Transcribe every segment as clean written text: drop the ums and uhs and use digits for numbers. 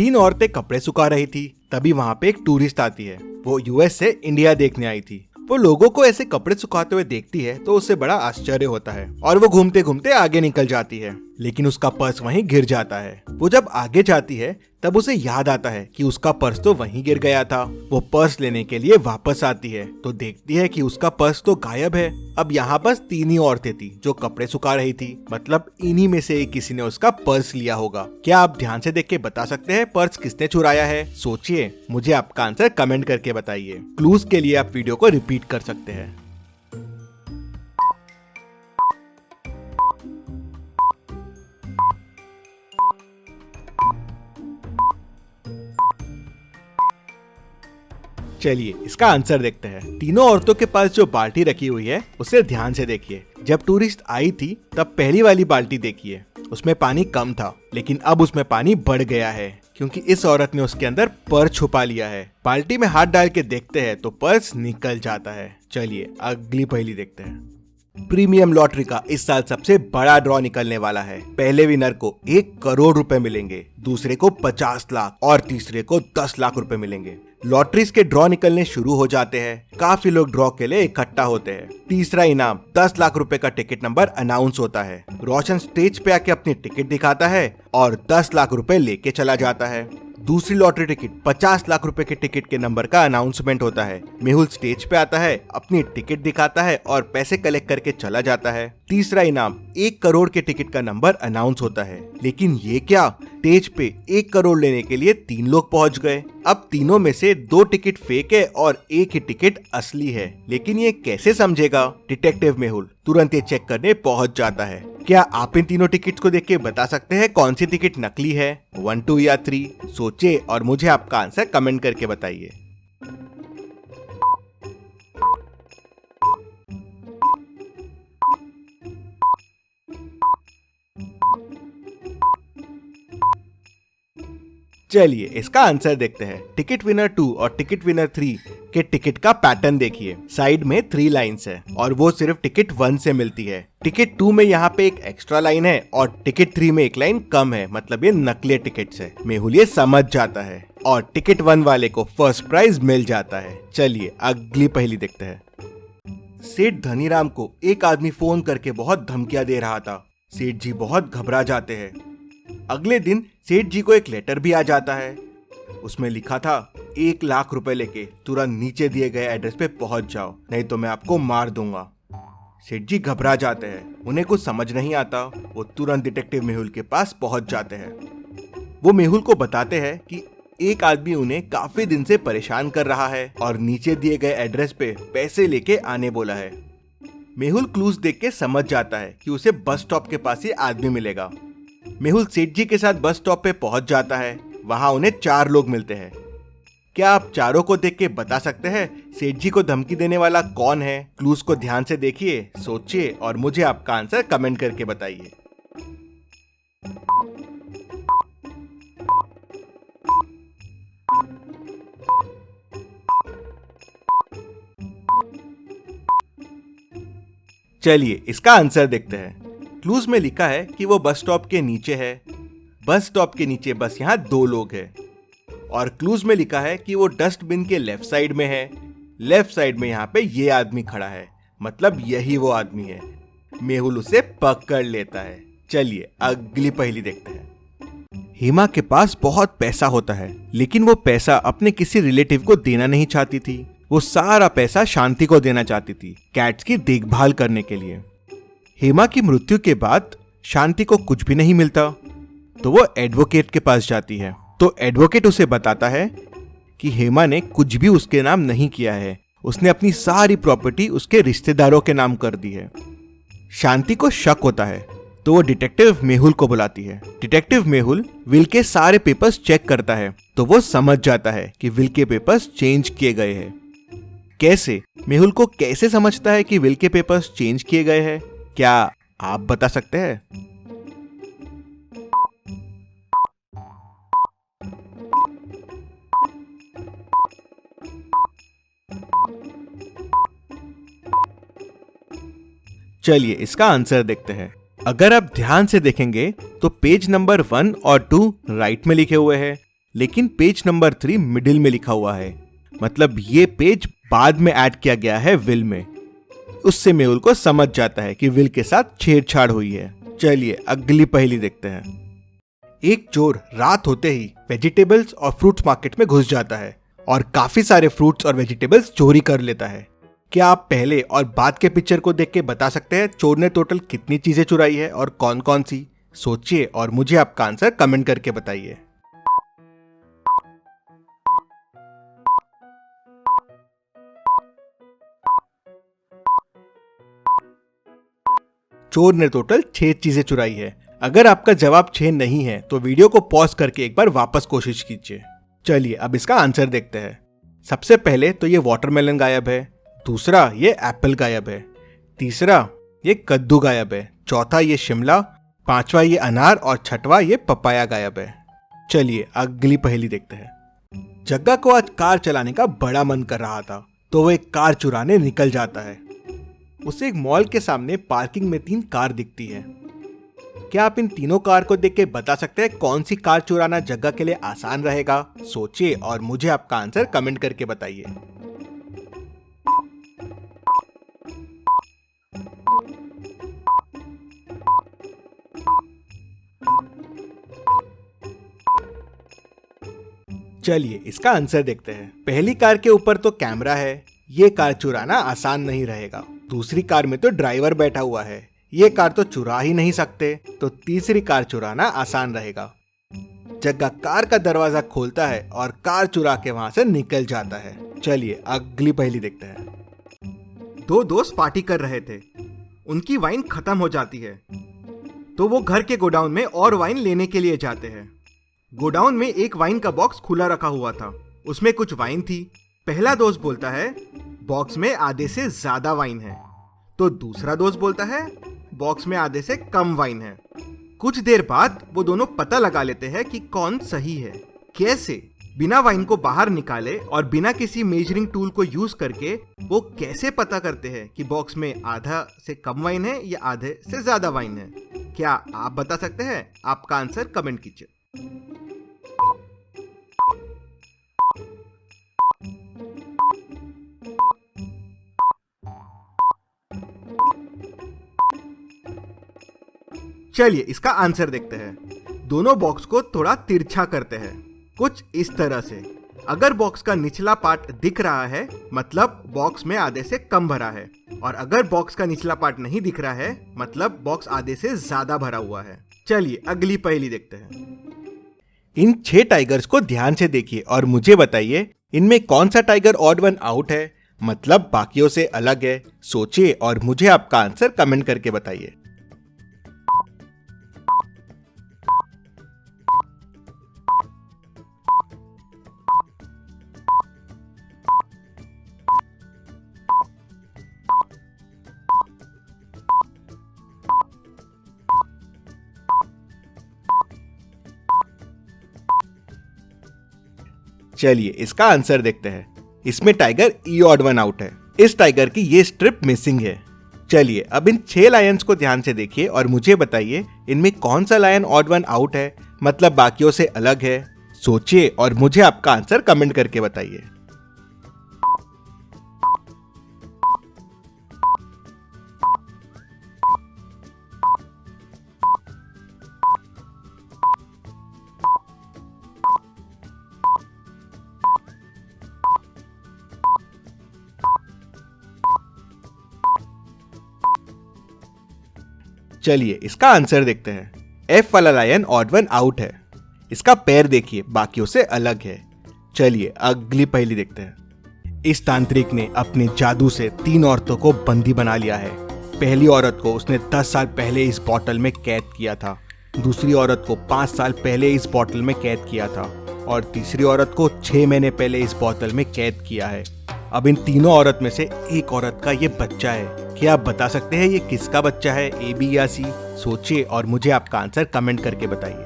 तीन औरतें कपड़े सुखा रही थी। तभी वहाँ पे एक टूरिस्ट आती है। वो यूएस से इंडिया देखने आई थी। वो लोगों को ऐसे कपड़े सुखाते हुए देखती है तो उसे बड़ा आश्चर्य होता है और वो घूमते घूमते आगे निकल जाती है, लेकिन उसका पर्स वहीं गिर जाता है। वो जब आगे जाती है तब उसे याद आता है कि उसका पर्स तो वहीं गिर गया था। वो पर्स लेने के लिए वापस आती है तो देखती है कि उसका पर्स तो गायब है। अब यहाँ बस तीन ही औरतें थी जो कपड़े सुखा रही थी, मतलब इन्हीं में से किसी ने उसका पर्स लिया होगा। क्या आप ध्यान से देख के बता सकते हैं पर्स किसने चुराया है? सोचिए, मुझे आपका आंसर कमेंट करके बताइए। क्लूज के लिए आप वीडियो को रिपीट कर सकते हैं। चलिए इसका आंसर देखते हैं। तीनों औरतों के पास जो बाल्टी रखी हुई है उसे ध्यान से देखिए। जब टूरिस्ट आई थी तब पहली वाली बाल्टी देखिए, उसमें पानी कम था, लेकिन अब उसमें पानी बढ़ गया है क्योंकि इस औरत ने उसके अंदर पर्स छुपा लिया है। बाल्टी में हाथ डाल के देखते हैं तो पर्स निकल जाता है। चलिए अगली पहेली देखते हैं। प्रीमियम लॉटरी का इस साल सबसे बड़ा ड्रॉ निकलने वाला है। पहले विनर को 1 करोड़ रुपए मिलेंगे, दूसरे को 50 लाख और तीसरे को 10 लाख रुपए मिलेंगे। लॉटरीज के ड्रॉ निकलने शुरू हो जाते हैं। काफी लोग ड्रॉ के लिए इकट्ठा होते हैं। तीसरा इनाम 10 लाख रुपए का टिकट नंबर अनाउंस होता है। रोशन स्टेज पे आके अपनी टिकट दिखाता है और 10 लाख रुपए लेके चला जाता है। दूसरी लॉटरी टिकट 50 लाख रुपए के टिकट के नंबर का अनाउंसमेंट होता है। मेहुल स्टेज पे आता है, अपनी टिकट दिखाता है और पैसे कलेक्ट करके चला जाता है। तीसरा इनाम 1 करोड़ के टिकट का नंबर अनाउंस होता है, लेकिन ये क्या, स्टेज पे 1 करोड़ लेने के लिए 3 लोग पहुंच गए। अब तीनों में से 2 टिकट फेक है और 1 ही टिकट असली है, लेकिन ये कैसे समझेगा? डिटेक्टिव मेहुल तुरंत ये चेक करने पहुंच जाता है। क्या आप इन तीनों टिकट्स को देख के बता सकते हैं कौन सी टिकट नकली है? 1, 2 या 3? सोचिए और मुझे आपका आंसर कमेंट करके बताइए। चलिए इसका आंसर देखते हैं। टिकट विनर 2 और टिकट विनर 3 के टिकट का पैटर्न देखिए। साइड में 3 लाइन्स है और वो सिर्फ टिकट 1 से मिलती है। टिकट 2 में यहाँ पे एक एक्स्ट्रा लाइन है और टिकट 3 में एक लाइन कम है, मतलब ये नकली टिकट्स है। मेहुल ये समझ जाता है और टिकट 1 वाले को फर्स्ट प्राइज मिल जाता है। चलिए अगली पहेली देखते हैं। सेठ धनीराम को एक आदमी फोन करके बहुत धमकियां दे रहा था। सेठ जी बहुत घबरा जाते हैं। अगले दिन सेठ जी को एक लेटर भी आ जाता है। उसमें लिखा था 1 लाख रुपए लेके तुरंत नीचे दिए गए एड्रेस पे पहुंच जाओ, नहीं तो मैं आपको मार दूंगा। सेठ जी घबरा जाते हैं, उन्हें कुछ समझ नहीं आता। वो तुरंत डिटेक्टिव मेहुल के पास पहुंच जाते हैं। वो मेहुल को बताते हैं कि एक आदमी उन्हें काफी दिन से परेशान कर रहा है और नीचे दिए गए एड्रेस पे पैसे लेके आने बोला है। मेहुल क्लूज देख के समझ जाता है कि उसे बस स्टॉप के पास ही आदमी मिलेगा। मेहुल सेठ जी के साथ बस स्टॉप पे पहुंच जाता है। वहां उन्हें 4 लोग मिलते हैं। क्या आप चारों को देख के बता सकते हैं सेठ जी को धमकी देने वाला कौन है? क्लूज को ध्यान से देखिए, सोचिए और मुझे आपका आंसर कमेंट करके बताइए। चलिए इसका आंसर देखते हैं। क्लूज में लिखा है कि वो बस स्टॉप के नीचे है। बस स्टॉप के नीचे बस यहाँ 2 लोग हैं। और क्लूज में लिखा है कि वो डस्टबिन के लेफ्ट साइड में है। लेफ्ट साइड में यहाँ पे ये आदमी खड़ा है, मतलब यही वो आदमी है। मेहुल उसे पकड़ लेता है। चलिए अगली पहेली देखते हैं। हेमा के पास बहुत पैसा होता है, लेकिन वो पैसा अपने किसी रिलेटिव को देना नहीं चाहती थी। वो सारा पैसा शांति को देना चाहती थी, कैट्स की देखभाल करने के लिए। हेमा की मृत्यु के बाद शांति को कुछ भी नहीं मिलता, तो वो एडवोकेट के पास जाती है। तो एडवोकेट उसे बताता है कि हेमा ने कुछ भी उसके नाम नहीं किया है, उसने अपनी सारी प्रॉपर्टी उसके रिश्तेदारों के नाम कर दी है। शांति को शक होता है तो वो डिटेक्टिव मेहुल को बुलाती है। डिटेक्टिव मेहुल विल के सारे पेपर्स चेक करता है तो वो समझ जाता है कि विल के पेपर्स चेंज किए गए हैं। कैसे? मेहुल को कैसे समझता है कि विल के पेपर्स चेंज किए गए हैं? क्या आप बता सकते हैं? चलिए इसका आंसर देखते हैं। अगर आप ध्यान से देखेंगे तो पेज नंबर 1 और 2 राइट में लिखे हुए हैं लेकिन पेज नंबर 3 मिडिल में लिखा हुआ है, मतलब ये पेज बाद में ऐड किया गया है विल में। उससे मेहुल को समझ जाता है कि विल के साथ छेड़छाड़ हुई है। चलिए अगली पहेली देखते हैं। एक चोर रात होते ही वेजिटेबल्स और फ्रूट्स मार्केट में घुस जाता है और काफी सारे फ्रूट्स और वेजिटेबल्स चोरी कर लेता है। क्या आप पहले और बाद के पिक्चर को देख के बता सकते हैं चोर ने टोटल कितनी चीजें चुराई है और कौन कौन सी? सोचिए और मुझे आपका आंसर कमेंट करके बताइए। चोर ने टोटल 6 चीजें चुराई है। अगर आपका जवाब 6 नहीं है तो वीडियो को पॉज करके एक बार वापस कोशिश कीजिए। चलिए अब इसका आंसर देखते हैं। सबसे पहले तो ये वाटरमेलन गायब है, दूसरा ये एप्पल गायब है, तीसरा ये कद्दू गायब है, चौथा ये शिमला, पांचवा ये अनार और छठवा ये पपाया गायब है। चलिए अगली पहेली देखते हैं। जग्गा को आज कार चलाने का बड़ा मन कर रहा था तो वो एक कार चुराने निकल जाता है। उसे एक मॉल के सामने पार्किंग में 3 कार दिखती है। क्या आप इन तीनों कार को देख के बता सकते हैं कौन सी कार चुराना जग्गा के लिए आसान रहेगा? सोचिए और मुझे आपका आंसर कमेंट करके बताइए। चलिए इसका आंसर देखते हैं। पहली कार के ऊपर तो कैमरा है, ये कार चुराना आसान नहीं रहेगा। दूसरी कार में तो ड्राइवर बैठा हुआ है, ये कार तो चुरा ही नहीं सकते। तो तीसरी कार चुराना आसान रहेगा। जग्गा कार का दरवाजा खोलता है और कार चुरा के वहां से निकल जाता है। चलिए अगली पहेली देखते हैं। 2 दोस्त पार्टी कर रहे थे, उनकी वाइन खत्म हो जाती है तो वो घर के गोडाउन में और वाइन लेने के लिए जाते हैं। गोडाउन में एक वाइन का बॉक्स खुला रखा हुआ था, उसमें कुछ वाइन थी। पहला दोस्त बोलता है बॉक्स में आधे से ज्यादा वाइन है, तो दूसरा दोस्त बोलता है बॉक्स में आधे से कम वाइन है। कुछ देर बाद वो दोनों पता लगा लेते हैं कि कौन सही है। कैसे? बिना वाइन को बाहर निकाले और बिना किसी मेजरिंग टूल को यूज करके वो कैसे पता करते हैं कि बॉक्स में आधा से कम वाइन है या आधे से ज्यादा वाइन है? क्या आप बता सकते हैं? आपका आंसर कमेंट कीजिए। चलिए इसका आंसर देखते हैं। दोनों बॉक्स को थोड़ा तिरछा करते हैं, कुछ इस तरह से। अगर बॉक्स का निचला पार्ट दिख रहा है मतलब बॉक्स में आधे से कम भरा है, और अगर बॉक्स का निचला पार्ट नहीं दिख रहा है मतलब बॉक्स आधे से ज्यादा भरा हुआ है। चलिए अगली पहेली देखते हैं। इन 6 टाइगर्स को ध्यान से देखिए और मुझे बताइए इनमें कौन सा टाइगर ऑड वन आउट है, मतलब बाकियों से अलग है। सोचिए और मुझे आपका आंसर कमेंट करके बताइए। चलिए इसका आंसर देखते हैं। इसमें टाइगर ई ऑड वन आउट है। इस टाइगर की ये स्ट्रिप मिसिंग है। चलिए अब इन 6 लायंस को ध्यान से देखिए और मुझे बताइए इनमें कौन सा लायन ऑड वन आउट है, मतलब बाकियों से अलग है। सोचिए और मुझे आपका आंसर कमेंट करके बताइए। चलिए इसका आंसर देखते हैं। एफ वाला लायन ऑड वन आउट है। इसका पैर देखिए बाकियों से अलग है। चलिए अगली पहेली देखते हैं। इस तांत्रिक ने अपने जादू से 3 औरतों को बंदी बना लिया है। पहली औरत को उसने 10 साल पहले इस बोतल में कैद किया था, दूसरी औरत को 5 साल पहले इस बोतल में कैद किया था और तीसरी औरत को 6 महीने पहले इस बोतल में कैद किया है। अब इन तीनों औरत में से एक औरत का ये बच्चा है। क्या आप बता सकते हैं ये किसका बच्चा है, ए, बी या सी? सोचिए और मुझे आपका आंसर कमेंट करके बताइए।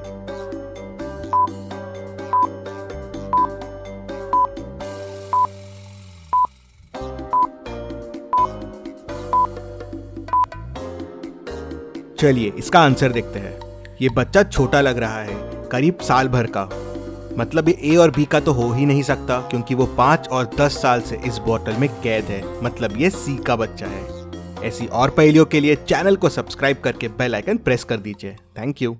चलिए इसका आंसर देखते हैं। ये बच्चा छोटा लग रहा है, करीब साल भर का। मतलब ये ए और बी का तो हो ही नहीं सकता, क्योंकि वो 5 और 10 साल से इस बोतल में कैद है, मतलब ये सी का बच्चा है। ऐसी और पहेलियों के लिए चैनल को सब्सक्राइब करके बेल आइकन प्रेस कर दीजिए। Thank you.